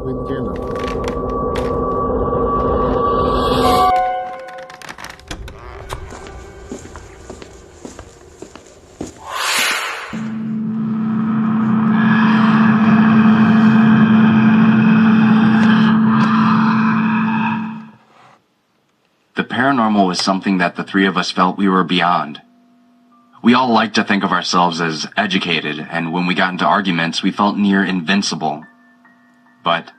with Jenna. The paranormal was something that the three of us felt we were beyond. We all liked to think of ourselves as educated, and when we got into arguments, we felt near invincible. But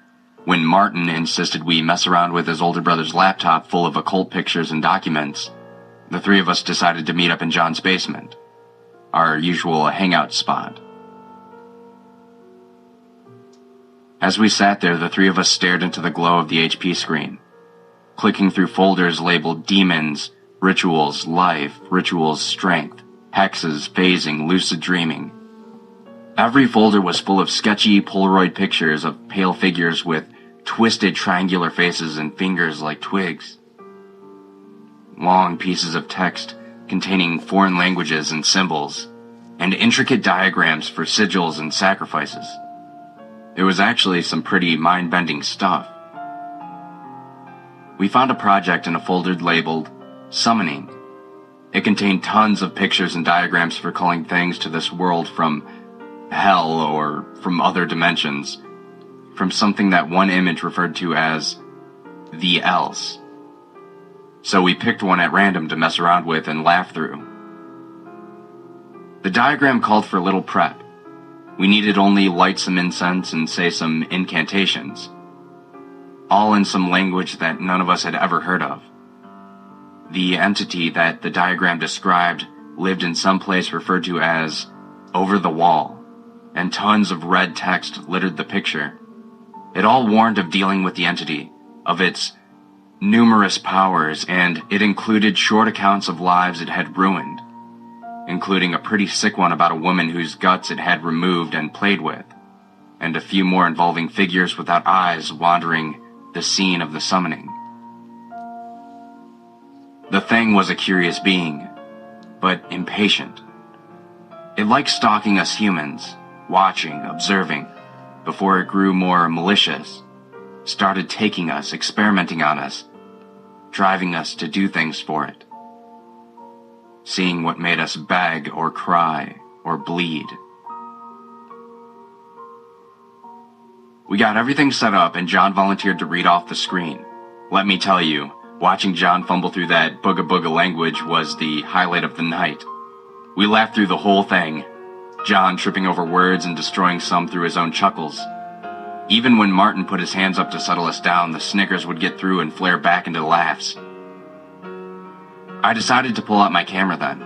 when Martin insisted we mess around with his older brother's laptop full of occult pictures and documents, the three of us decided to meet up in John's basement, our usual hangout spot. As we sat there, the three of us stared into the glow of the HP screen, clicking through folders labeled demons, rituals, life, rituals, strength, hexes, phasing, lucid dreaming. Every folder was full of sketchy Polaroid pictures of pale figures with twisted triangular faces and fingers like twigs. Long pieces of text containing foreign languages and symbols, and intricate diagrams for sigils and sacrifices. It was actually some pretty mind-bending stuff. We found a project in a folder labeled Summoning. It contained tons of pictures and diagrams for calling things to this world from hell or from other dimensions, from something that one image referred to as the else. So we picked one at random to mess around with and laugh through. The diagram called for little prep. We needed only light some incense and say some incantations, all in some language that none of us had ever heard of. The entity that the diagram described lived in some place referred to as over the wall, and tons of red text littered the picture. It all warned of dealing with the entity, of its numerous powers, and it included short accounts of lives it had ruined, including a pretty sick one about a woman whose guts it had removed and played with, and a few more involving figures without eyes wandering the scene of the summoning. The thing was a curious being, but impatient. It liked stalking us humans, watching, observing, before it grew more malicious, started taking us, experimenting on us, driving us to do things for it, seeing what made us beg or cry or bleed. We got everything set up and John volunteered to read off the screen. Let me tell you, watching John fumble through that booga-booga language was the highlight of the night. We laughed through the whole thing, John tripping over words and destroying some through his own chuckles. Even when Martin put his hands up to settle us down, the snickers would get through and flare back into laughs. I decided to pull out my camera then.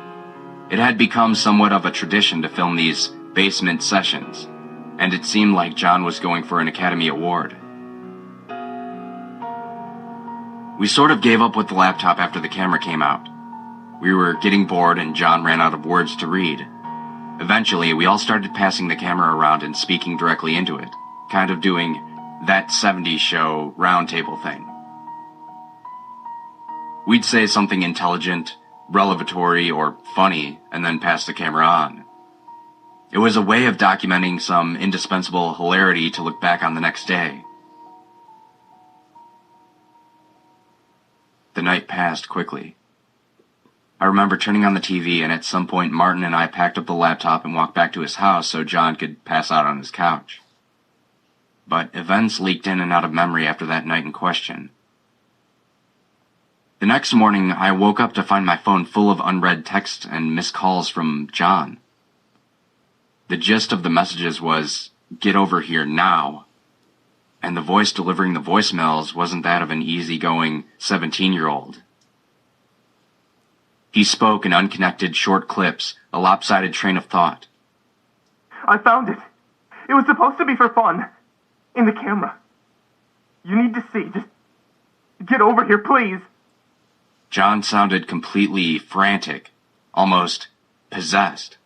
It had become somewhat of a tradition to film these basement sessions, and it seemed like John was going for an Academy Award. We sort of gave up with the laptop after the camera came out. We were getting bored and John ran out of words to read. Eventually, we all started passing the camera around and speaking directly into it, kind of doing that 70s show roundtable thing. We'd say something intelligent, revelatory, or funny, and then pass the camera on. It was a way of documenting some indispensable hilarity to look back on the next day. The night passed quickly. I remember turning on the TV, and at some point Martin and I packed up the laptop and walked back to his house so John could pass out on his couch. But events leaked in and out of memory after that night in question. The next morning, I woke up to find my phone full of unread texts and missed calls from John. The gist of the messages was, "Get over here now." And the voice delivering the voicemails wasn't that of an easygoing 17-year-old. He spoke in unconnected short clips, a lopsided train of thought. I found it. It was supposed to be for fun. In the camera. You need to see. Just get over here, please. John sounded completely frantic, almost possessed.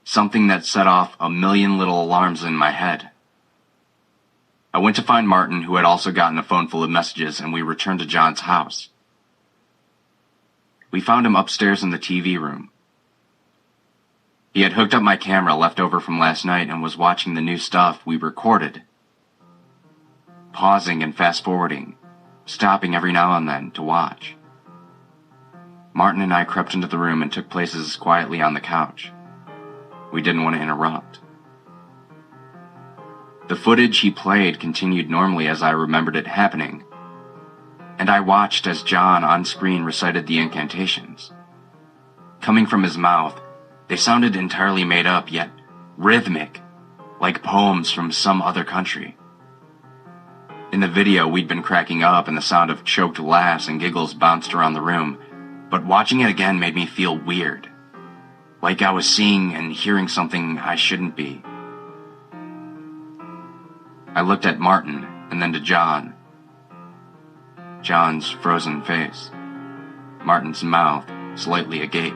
Something that set off a million little alarms in my head. I went to find Martin, who had also gotten a phone full of messages, and we returned to John's house. We found him upstairs in the TV room. He had hooked up my camera left over from last night and was watching the new stuff we recorded. pausing and fast-forwarding, stopping every now and then to watch. Martin and I crept into the room and took places quietly on the couch. We didn't want to interrupt. The footage he played continued normally as I remembered it happening, and I watched as John on screen recited the incantations. Coming from his mouth, they sounded entirely made up, yet rhythmic, like poems from some other country. In the video, we'd been cracking up and the sound of choked laughs and giggles bounced around the room, but watching it again made me feel weird, like I was seeing and hearing something I shouldn't be. I looked at Martin and then to John. John's frozen face, Martin's mouth slightly agape.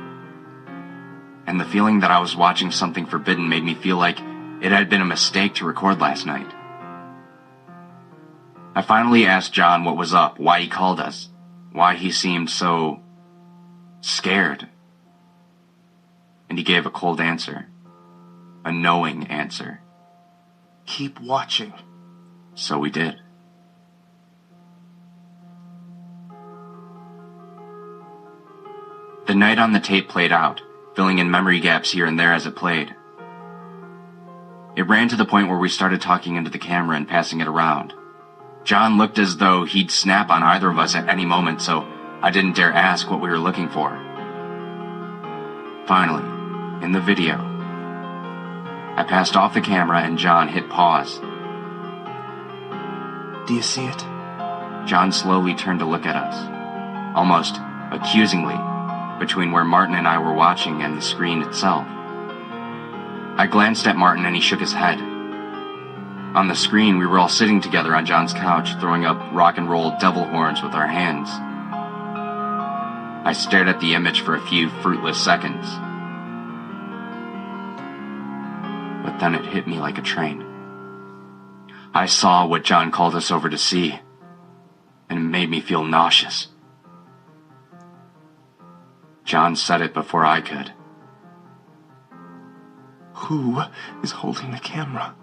And the feeling that I was watching something forbidden made me feel like it had been a mistake to record last night. I finally asked John what was up, why he called us, why he seemed so scared. And he gave a cold answer, a knowing answer. Keep watching. So we did. The night on the tape played out, filling in memory gaps here and there as it played. It ran to the point where we started talking into the camera and passing it around. John looked as though he'd snap on either of us at any moment, so I didn't dare ask what we were looking for. Finally, in the video, I passed off the camera and John hit pause. Do you see it? John slowly turned to look at us, almost accusingly, between where Martin and I were watching and the screen itself. I glanced at Martin and he shook his head. On the screen, we were all sitting together on John's couch, throwing up rock and roll devil horns with our hands. I stared at the image for a few fruitless seconds. But then it hit me like a train. I saw what John called us over to see, and it made me feel nauseous. John said it before I could. Who is holding the camera?